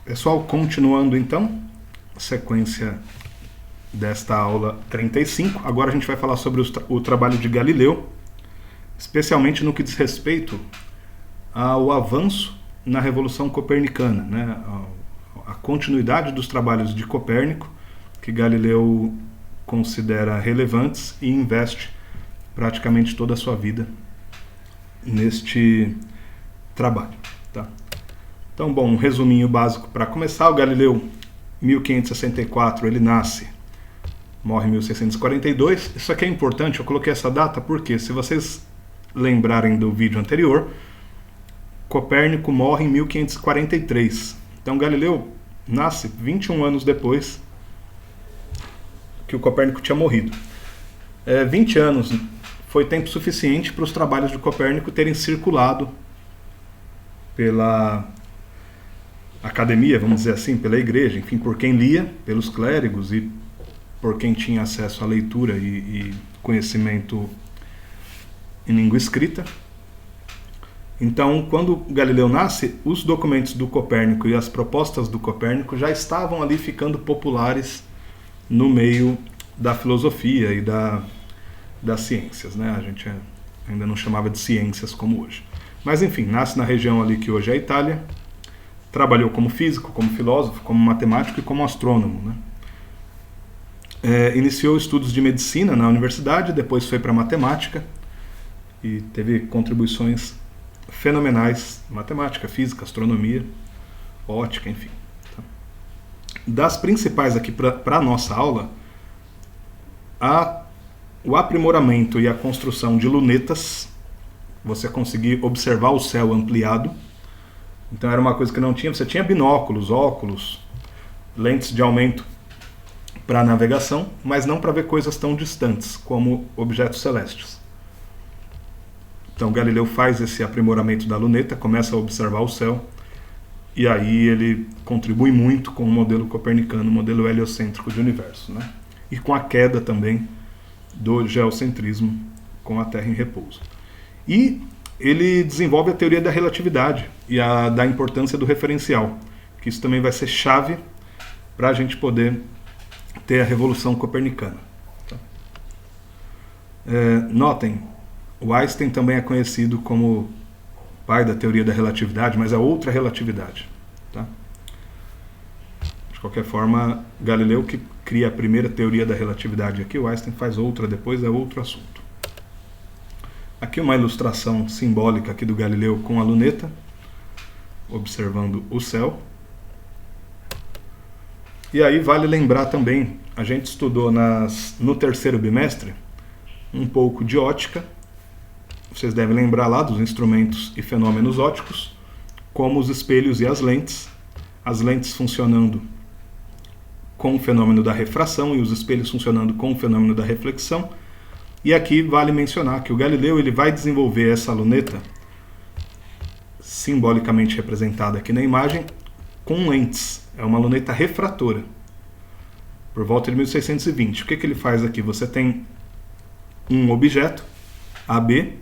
Pessoal, continuando então, sequência desta aula 35, agora a gente vai falar sobre o trabalho de Galileu, especialmente no que diz respeito ao avanço na Revolução Copernicana, né? A continuidade dos trabalhos de Copérnico, que Galileu considera relevantes e investe praticamente toda a sua vida neste trabalho. Tá? Então, bom, um resuminho básico para começar. O Galileu, 1564, ele nasce, morre em 1642. Isso aqui é importante, eu coloquei essa data porque, se vocês lembrarem do vídeo anterior, Copérnico morre em 1543. Então, Galileu nasce 21 anos depois que o Copérnico tinha morrido. 20 anos foi tempo suficiente para os trabalhos de Copérnico terem circulado pela academia, vamos dizer assim, pela igreja, enfim, por quem lia, pelos clérigos e por quem tinha acesso à leitura e conhecimento em língua escrita. Então, quando Galileu nasce, os documentos do Copérnico e as propostas do Copérnico já estavam ali ficando populares no meio da filosofia e das ciências, né? A gente ainda não chamava de ciências como hoje. Mas enfim, nasce na região ali que hoje é a Itália, trabalhou como físico, como filósofo, como matemático e como astrônomo, né? Iniciou estudos de medicina na universidade, depois foi para matemática e teve contribuições fenomenais, matemática, física, astronomia, ótica, enfim. Tá? Das principais aqui para a nossa aula, o aprimoramento e a construção de lunetas, você conseguir observar o céu ampliado. Então era uma coisa que não tinha, você tinha binóculos, óculos, lentes de aumento para navegação, mas não para ver coisas tão distantes como objetos celestes. Então Galileu faz esse aprimoramento da luneta, começa a observar o céu, e aí ele contribui muito com o modelo copernicano, o modelo heliocêntrico de universo, né? E com a queda também do geocentrismo, com a Terra em repouso. E ele desenvolve a teoria da relatividade e da importância do referencial, que isso também vai ser chave para a gente poder ter a revolução copernicana. Tá? Notem, o Einstein também é conhecido como pai da teoria da relatividade, mas é outra relatividade. Tá? De qualquer forma, Galileu que cria a primeira teoria da relatividade aqui, o Einstein faz outra depois, é outro assunto. Aqui uma ilustração simbólica aqui do Galileu com a luneta, observando o céu. E aí vale lembrar também, a gente estudou no terceiro bimestre um pouco de ótica. Vocês devem lembrar lá dos instrumentos e fenômenos ópticos, como os espelhos e as lentes funcionando com o fenômeno da refração e os espelhos funcionando com o fenômeno da reflexão. E aqui vale mencionar que o Galileu ele vai desenvolver essa luneta, simbolicamente representada aqui na imagem, com lentes. É uma luneta refratora, por volta de 1620. O que ele faz aqui? Você tem um objeto, AB,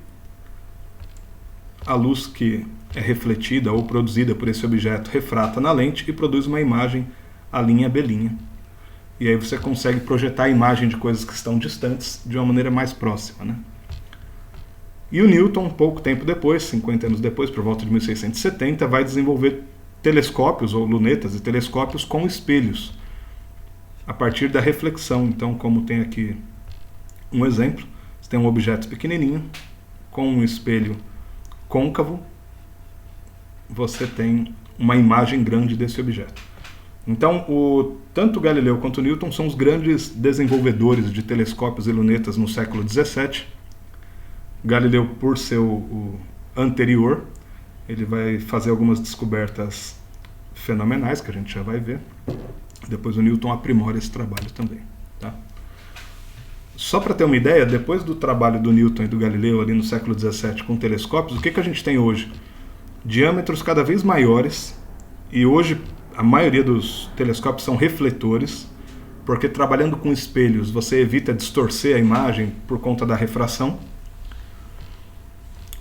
a luz que é refletida ou produzida por esse objeto refrata na lente e produz uma imagem, a linha B'. E aí você consegue projetar a imagem de coisas que estão distantes de uma maneira mais próxima, né? E o Newton, pouco tempo depois, 50 anos depois, por volta de 1670, vai desenvolver telescópios, ou lunetas e telescópios com espelhos, a partir da reflexão. Então, como tem aqui um exemplo, você tem um objeto pequenininho, com um espelho côncavo, você tem uma imagem grande desse objeto. Então, tanto Galileu quanto Newton são os grandes desenvolvedores de telescópios e lunetas no século XVII. Galileu, por ser o anterior, ele vai fazer algumas descobertas fenomenais, que a gente já vai ver. Depois o Newton aprimora esse trabalho também. Tá? Só para ter uma ideia, depois do trabalho do Newton e do Galileu ali no século XVII com telescópios, o que a gente tem hoje? Diâmetros cada vez maiores, e hoje a maioria dos telescópios são refletores, porque trabalhando com espelhos você evita distorcer a imagem por conta da refração.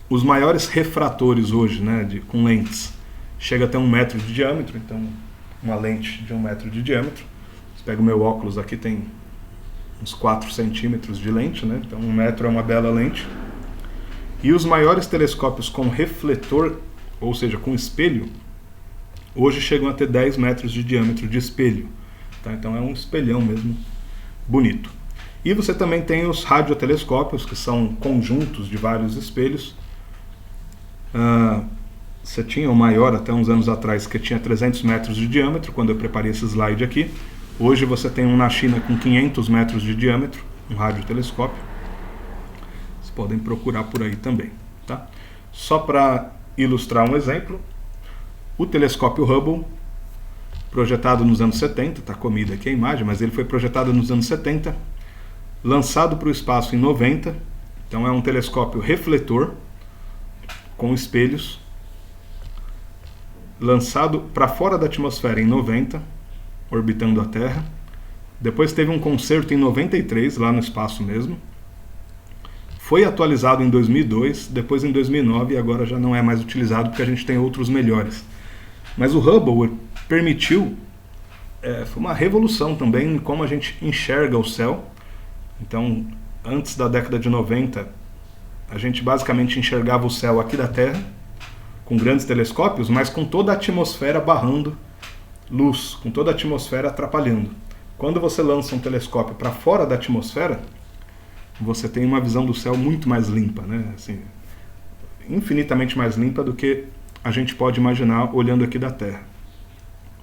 Os maiores refratores hoje, né, com lentes, chega até 1 metro de diâmetro, então uma lente de 1 metro de diâmetro. Você pega o meu óculos aqui, tem uns 4 centímetros de lente, né? Então 1 metro é uma bela lente. E os maiores telescópios com refletor, ou seja, com espelho, hoje chegam a ter 10 metros de diâmetro de espelho. Tá? Então é um espelhão mesmo, bonito. E você também tem os radiotelescópios, que são conjuntos de vários espelhos. Você tinha o maior até uns anos atrás, que tinha 300 metros de diâmetro, quando eu preparei esse slide aqui. Hoje você tem um na China com 500 metros de diâmetro, um radiotelescópio. Vocês podem procurar por aí também. Tá? Só para ilustrar um exemplo, o telescópio Hubble, projetado nos anos 70, está comida aqui a imagem, mas ele foi projetado nos anos 70, lançado para o espaço em 90, então é um telescópio refletor, com espelhos, lançado para fora da atmosfera em 90, orbitando a Terra. Depois teve um concerto em 93, lá no espaço mesmo. Foi atualizado em 2002, depois em 2009, e agora já não é mais utilizado porque a gente tem outros melhores. Mas o Hubble permitiu, foi uma revolução também em como a gente enxerga o céu. Então, antes da década de 90, a gente basicamente enxergava o céu aqui da Terra, com grandes telescópios, mas com toda a atmosfera barrando luz, com toda a atmosfera atrapalhando. Quando você lança um telescópio para fora da atmosfera, você tem uma visão do céu muito mais limpa, né? Assim, infinitamente mais limpa do que a gente pode imaginar olhando aqui da Terra.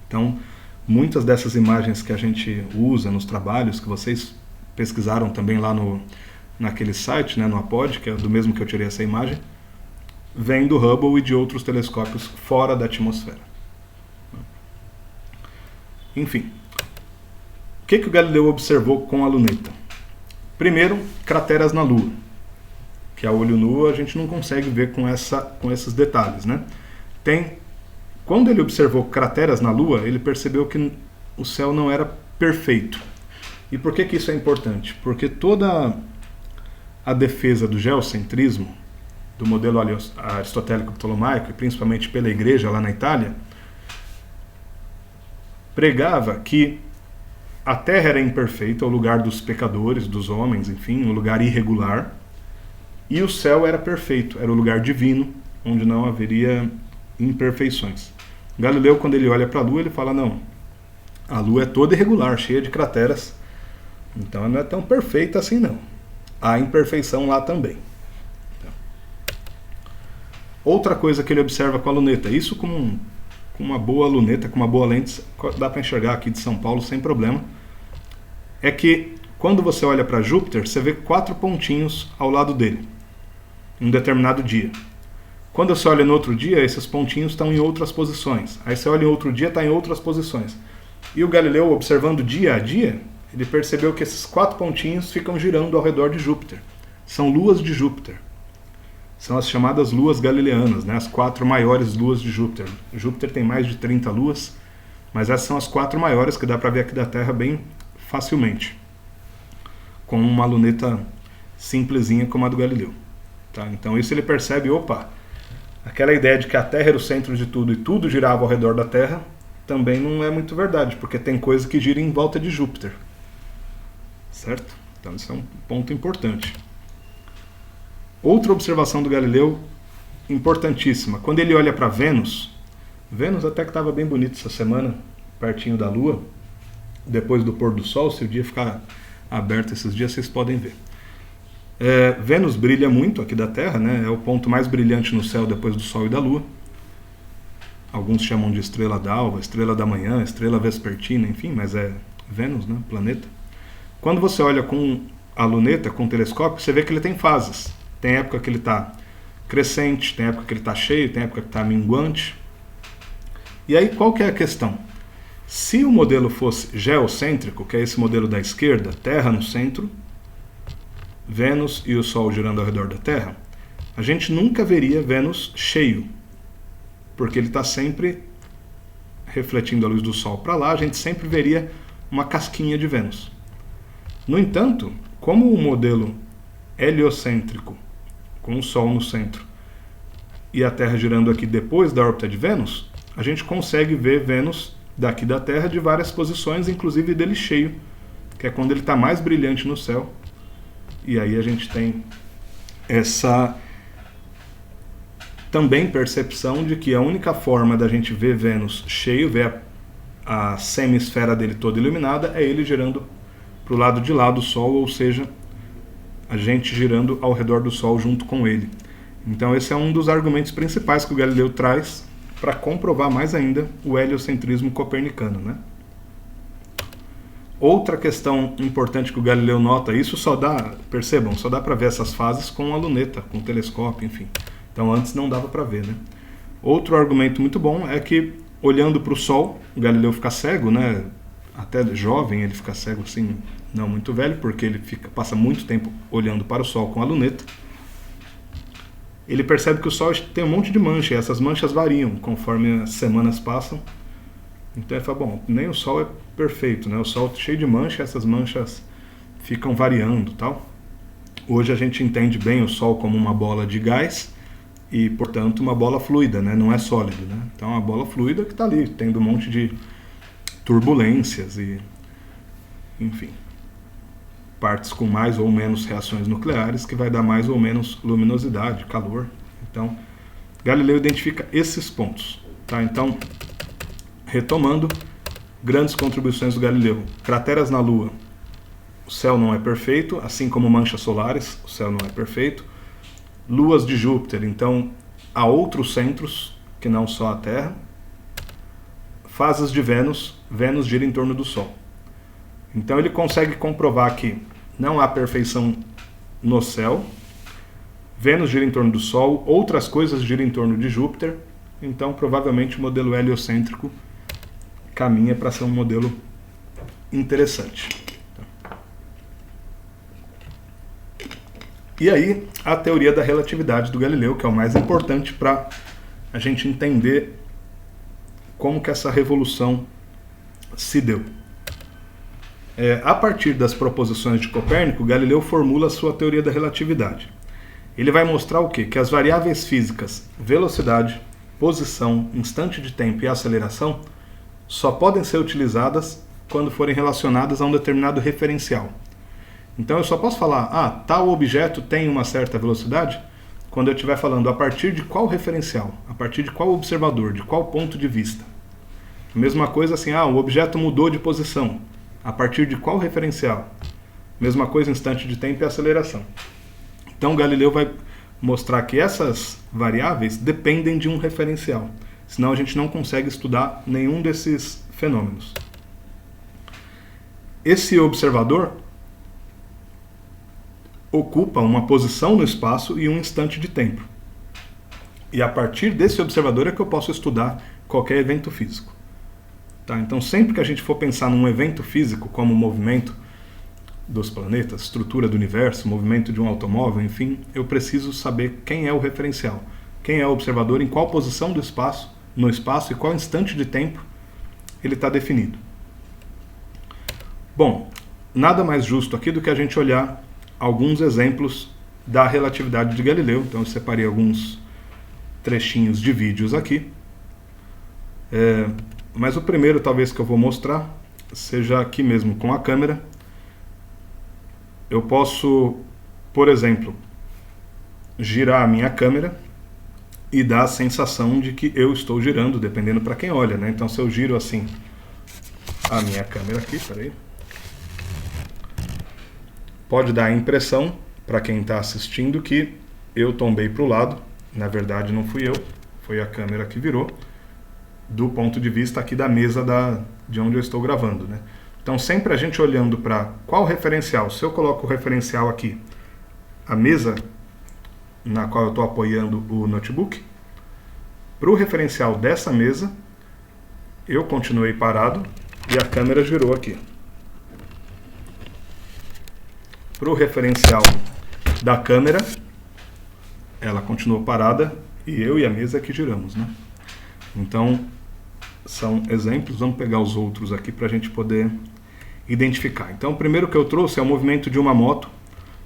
Então, muitas dessas imagens que a gente usa nos trabalhos, que vocês pesquisaram também lá naquele site, né, no Apod, que é do mesmo que eu tirei essa imagem, vem do Hubble e de outros telescópios fora da atmosfera. Enfim, o que o Galileu observou com a luneta? Primeiro, crateras na Lua, que a olho nu a gente não consegue ver com esses detalhes, né? Quando ele observou crateras na Lua, ele percebeu que o céu não era perfeito. E por que isso é importante? Porque toda a defesa do geocentrismo, do modelo aristotélico ptolomaico, e principalmente pela igreja lá na Itália, pregava que a Terra era imperfeita, o lugar dos pecadores, dos homens, enfim, um lugar irregular, e o céu era perfeito, era o lugar divino, onde não haveria imperfeições. Galileu, quando ele olha para a Lua, ele fala, não, a Lua é toda irregular, cheia de crateras, então não é tão perfeita assim não. Há imperfeição lá também. Outra coisa que ele observa com a luneta, isso com uma boa luneta, com uma boa lente, dá para enxergar aqui de São Paulo sem problema, é que quando você olha para Júpiter, você vê 4 pontinhos ao lado dele, em um determinado dia. Quando você olha no outro dia, esses pontinhos estão em outras posições. Aí você olha em outro dia, está em outras posições. E o Galileu, observando dia a dia, ele percebeu que esses 4 pontinhos ficam girando ao redor de Júpiter. São luas de Júpiter. São as chamadas luas galileanas, né? As 4 maiores luas de Júpiter. Júpiter tem mais de 30 luas, mas essas são as 4 maiores que dá para ver aqui da Terra bem facilmente, com uma luneta simplesinha como a do Galileu. Tá? Então isso ele percebe, opa, aquela ideia de que a Terra era o centro de tudo e tudo girava ao redor da Terra também não é muito verdade, porque tem coisa que gira em volta de Júpiter. Certo? Então isso é um ponto importante. Outra observação do Galileu, importantíssima, quando ele olha para Vênus até que estava bem bonito essa semana, pertinho da Lua, depois do pôr do Sol, se o dia ficar aberto esses dias, vocês podem ver. Vênus brilha muito aqui da Terra, né? É o ponto mais brilhante no céu depois do Sol e da Lua. Alguns chamam de estrela d'alva, estrela da manhã, estrela vespertina, enfim, mas é Vênus, né? Planeta. Quando você olha com a luneta, com o telescópio, você vê que ele tem fases. Tem época que ele está crescente, tem época que ele está cheio, tem época que está minguante. E aí qual que é a questão? Se o modelo fosse geocêntrico, que é esse modelo da esquerda, Terra no centro, Vênus e o Sol girando ao redor da Terra, a gente nunca veria Vênus cheio, porque ele está sempre refletindo a luz do Sol para lá, a gente sempre veria uma casquinha de Vênus. No entanto, como o modelo heliocêntrico, com o Sol no centro, e a Terra girando aqui depois da órbita de Vênus, a gente consegue ver Vênus daqui da Terra de várias posições, inclusive dele cheio, que é quando ele está mais brilhante no céu. E aí a gente tem essa também percepção de que a única forma da gente ver Vênus cheio, ver a semisfera dele toda iluminada, é ele girando para o lado de lá do Sol, ou seja, a gente girando ao redor do Sol junto com ele. Então esse é um dos argumentos principais que o Galileu traz para comprovar mais ainda o heliocentrismo copernicano, né? Outra questão importante que o Galileu nota, isso só dá, percebam, só dá para ver essas fases com a luneta, com o telescópio, enfim. Então antes não dava para ver, né? Outro argumento muito bom é que, olhando para o Sol, o Galileu fica cego, né? Até jovem ele fica cego assim, não muito velho, porque ele passa muito tempo olhando para o Sol com a luneta. Ele percebe que o Sol tem um monte de mancha, e essas manchas variam conforme as semanas passam. Então ele fala, bom, nem o Sol é perfeito, né? O Sol é cheio de mancha, essas manchas ficam variando, tal. Hoje a gente entende bem o Sol como uma bola de gás e, portanto, uma bola fluida, né? Não é sólido, né? Então é uma bola fluida que está ali, tendo um monte de turbulências e, enfim, partes com mais ou menos reações nucleares que vai dar mais ou menos luminosidade, calor. Então, Galileu identifica esses pontos, tá? Então, retomando, grandes contribuições do Galileu. Crateras na Lua. O céu não é perfeito, assim como manchas solares, o céu não é perfeito. Luas de Júpiter, então há outros centros que não só a Terra. Fases de Vênus, Vênus gira em torno do Sol. Então ele consegue comprovar que não há perfeição no céu, Vênus gira em torno do Sol, outras coisas giram em torno de Júpiter, então provavelmente o modelo heliocêntrico caminha para ser um modelo interessante. E aí, a teoria da relatividade do Galileu, que é o mais importante para a gente entender como que essa revolução se deu. A partir das proposições de Copérnico, Galileu formula a sua teoria da relatividade. Ele vai mostrar o quê? Que as variáveis físicas, velocidade, posição, instante de tempo e aceleração, só podem ser utilizadas quando forem relacionadas a um determinado referencial. Então eu só posso falar, tal objeto tem uma certa velocidade, quando eu estiver falando a partir de qual referencial, a partir de qual observador, de qual ponto de vista. A mesma coisa assim, o objeto mudou de posição, a partir de qual referencial. Mesma coisa, instante de tempo e aceleração. Então Galileu vai mostrar que essas variáveis dependem de um referencial, senão a gente não consegue estudar nenhum desses fenômenos. Esse observador ocupa uma posição no espaço e um instante de tempo. E a partir desse observador é que eu posso estudar qualquer evento físico. Tá? Então sempre que a gente for pensar num evento físico, como o movimento dos planetas, estrutura do universo, movimento de um automóvel, enfim, eu preciso saber quem é o referencial, quem é o observador, em qual posição do espaço, no espaço e qual instante de tempo ele está definido. Bom, nada mais justo aqui do que a gente olhar alguns exemplos da relatividade de Galileu. Então eu separei alguns trechinhos de vídeos aqui. Mas o primeiro, talvez, que eu vou mostrar seja aqui mesmo com a câmera. Eu posso, por exemplo, girar a minha câmera e dar a sensação de que eu estou girando, dependendo para quem olha, né? Então se eu giro assim a minha câmera aqui, peraí, pode dar a impressão para quem está assistindo que eu tombei para o lado. Na verdade não fui eu, foi a câmera que virou, do ponto de vista aqui da mesa de onde eu estou gravando, né? Então sempre a gente olhando para qual referencial. Se eu coloco o referencial aqui, a mesa na qual eu estou apoiando o notebook, para o referencial dessa mesa, eu continuei parado e a câmera girou aqui. Para o referencial da câmera, ela continuou parada e eu e a mesa que giramos, né? Então, são exemplos. Vamos pegar os outros aqui para a gente poder identificar. Então, o primeiro que eu trouxe é o movimento de uma moto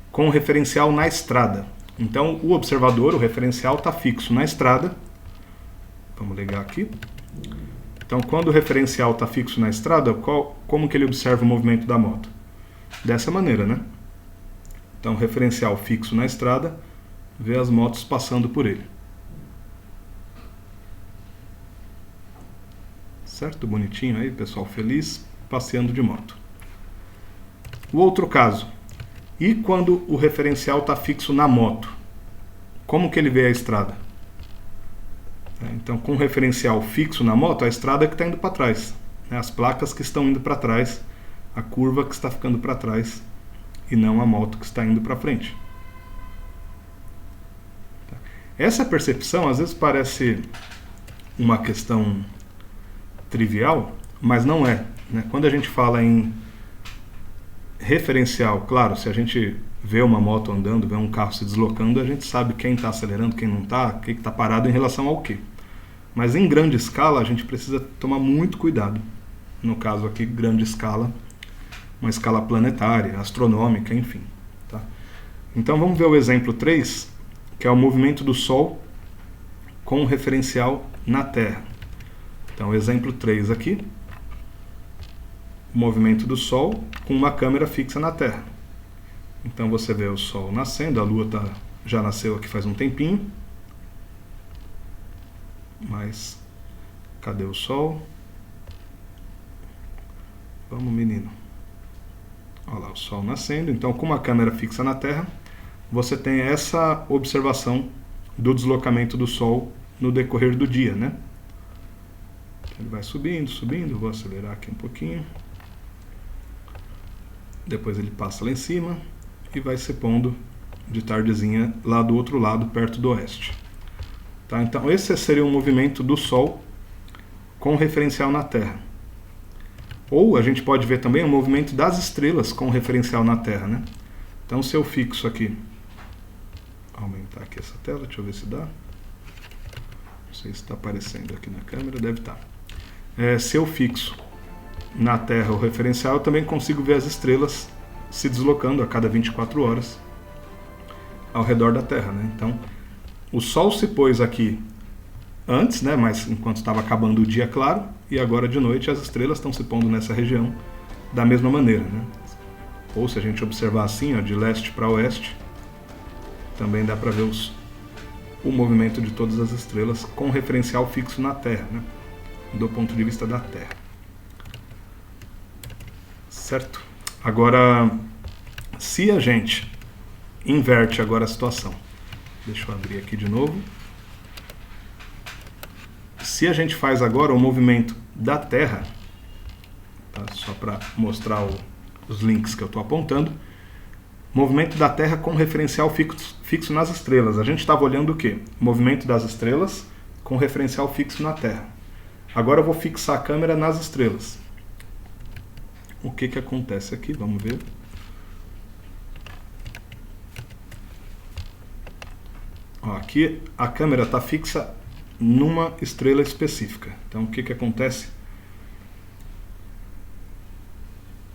com o referencial na estrada. Então, o observador, o referencial, está fixo na estrada. Vamos ligar aqui. Então, quando o referencial está fixo na estrada, como que ele observa o movimento da moto? Dessa maneira, né? Então, referencial fixo na estrada, vê as motos passando por ele. Certo? Bonitinho aí, pessoal feliz, passeando de moto. O outro caso. E quando o referencial está fixo na moto? Como que ele vê a estrada? Então, com o referencial fixo na moto, a estrada que está indo para trás. As placas que estão indo para trás, a curva que está ficando para trás, e não a moto que está indo para frente. Essa percepção às vezes parece uma questão trivial, mas não é. Quando a gente fala em referencial, claro, se a gente vê uma moto andando, vê um carro se deslocando, a gente sabe quem está acelerando, quem não está, o que está parado em relação ao quê. Mas em grande escala a gente precisa tomar muito cuidado. No caso aqui, grande escala, uma escala planetária, astronômica, enfim. Tá? Então vamos ver o exemplo 3, que é o movimento do Sol com o referencial na Terra. Então, exemplo 3 aqui, o movimento do Sol com uma câmera fixa na Terra. Então você vê o Sol nascendo, a Lua já nasceu aqui faz um tempinho. Mas, cadê o Sol? Vamos, menino. Olha lá, o Sol nascendo. Então, com uma câmera fixa na Terra, você tem essa observação do deslocamento do Sol no decorrer do dia, né? Ele vai subindo, subindo. Vou acelerar aqui um pouquinho. Depois ele passa lá em cima e vai se pondo de tardezinha lá do outro lado, perto do oeste. Tá? Então, esse seria o movimento do Sol com referencial na Terra. Ou a gente pode ver também o movimento das estrelas com referencial na Terra, né? Então, se eu fixo aqui, aumentar aqui essa tela, deixa eu ver se dá. Não sei se está aparecendo aqui na câmera, deve estar. Se eu fixo na Terra o referencial, eu também consigo ver as estrelas se deslocando a cada 24 horas ao redor da Terra, né? Então, o Sol se pôs aqui antes, né? Mas enquanto estava acabando o dia claro, e agora de noite as estrelas estão se pondo nessa região da mesma maneira, né? Ou se a gente observar assim, ó, de leste para oeste, também dá para ver o movimento de todas as estrelas com referencial fixo na Terra, né? Do ponto de vista da Terra. Certo? Agora, se a gente inverte agora a situação, deixa eu abrir aqui de novo. Se a gente faz agora o movimento da Terra, tá? Só para mostrar os links que eu estou apontando, movimento da Terra com referencial fixo nas estrelas. A gente estava olhando o quê? Movimento das estrelas com referencial fixo na Terra. Agora eu vou fixar a câmera nas estrelas. O que acontece aqui? Vamos ver. Ó, aqui a câmera está fixa numa estrela específica. Então o que acontece?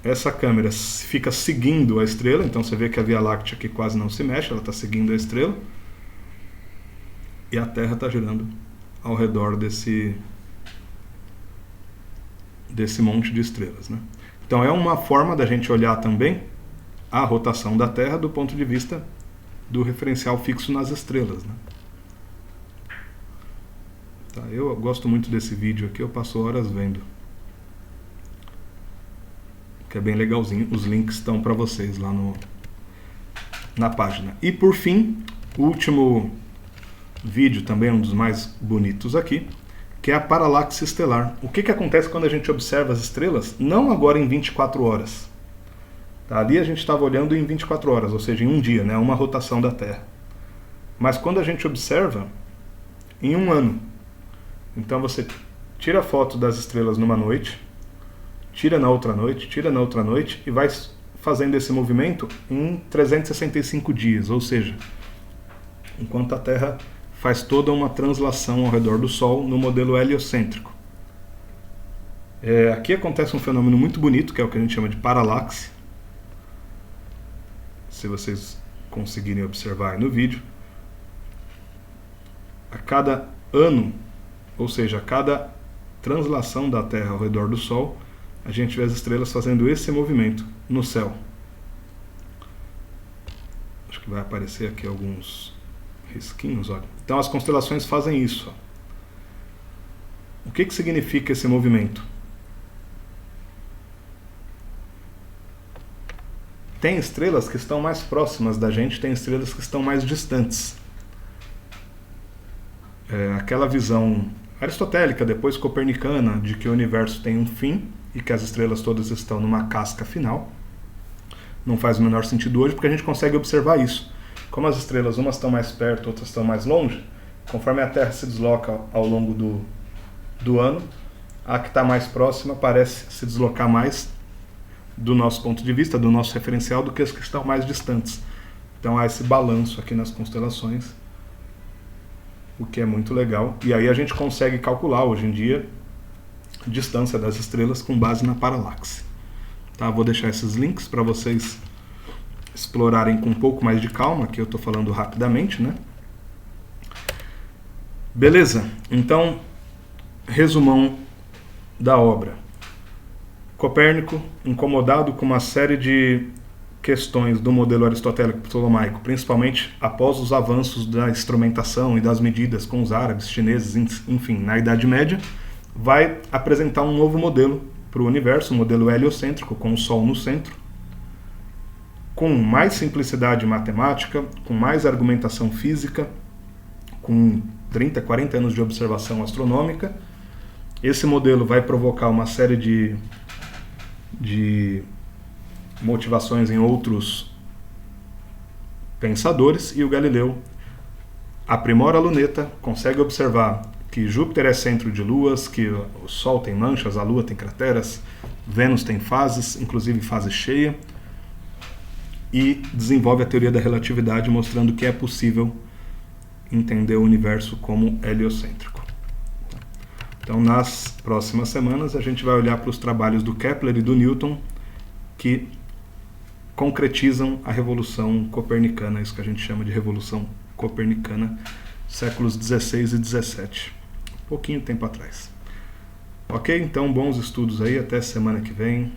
Essa câmera fica seguindo a estrela, então você vê que a Via Láctea aqui quase não se mexe, ela está seguindo a estrela. E a Terra está girando ao redor desse monte de estrelas, né? Então é uma forma da gente olhar também a rotação da Terra do ponto de vista do referencial fixo nas estrelas, né? Tá, eu gosto muito desse vídeo aqui, eu passo horas vendo. Que é bem legalzinho, os links estão para vocês lá na página. E por fim, o último vídeo, também um dos mais bonitos aqui, que é a paralaxe estelar. O que acontece quando a gente observa as estrelas? Não agora em 24 horas. Tá? Ali a gente estava olhando em 24 horas, ou seja, em um dia, né? Uma rotação da Terra. Mas quando a gente observa em um ano. Então você tira foto das estrelas numa noite, tira na outra noite e vai fazendo esse movimento em 365 dias, ou seja, enquanto a Terra faz toda uma translação ao redor do Sol no modelo heliocêntrico. Aqui acontece um fenômeno muito bonito, que é o que a gente chama de paralaxe. Se vocês conseguirem observar aí no vídeo, a cada ano, ou seja, a cada translação da Terra ao redor do Sol, a gente vê as estrelas fazendo esse movimento no céu. Acho que vai aparecer aqui alguns risquinhos, olha. Então as constelações fazem isso. O que significa esse movimento? Tem estrelas que estão mais próximas da gente, tem estrelas que estão mais distantes. Aquela visão aristotélica, depois copernicana, de que o universo tem um fim e que as estrelas todas estão numa casca final, não faz o menor sentido hoje, porque a gente consegue observar isso. Como as estrelas, umas estão mais perto, outras estão mais longe, conforme a Terra se desloca ao longo do ano, a que está mais próxima parece se deslocar mais do nosso ponto de vista, do nosso referencial, do que as que estão mais distantes. Então há esse balanço aqui nas constelações, o que é muito legal. E aí a gente consegue calcular, hoje em dia, a distância das estrelas com base na paralaxe. Tá? Vou deixar esses links para vocês explorarem com um pouco mais de calma, que eu estou falando rapidamente, né? Beleza? Então, resumão da obra. Copérnico, incomodado com uma série de questões do modelo aristotélico ptolomaico, principalmente após os avanços da instrumentação e das medidas com os árabes, chineses, enfim, na Idade Média, vai apresentar um novo modelo para o universo, um modelo heliocêntrico, com o Sol no centro, com mais simplicidade matemática, com mais argumentação física, com 30, 40 anos de observação astronômica. Esse modelo vai provocar uma série de motivações em outros pensadores, e o Galileu aprimora a luneta, consegue observar que Júpiter é centro de luas, que o Sol tem manchas, a Lua tem crateras, Vênus tem fases, inclusive fase cheia, e desenvolve a teoria da relatividade, mostrando que é possível entender o universo como heliocêntrico. Então, nas próximas semanas, a gente vai olhar para os trabalhos do Kepler e do Newton, que concretizam a revolução copernicana, isso que a gente chama de revolução copernicana, séculos 16 e 17, pouquinho tempo atrás. Ok? Então, bons estudos aí, até semana que vem.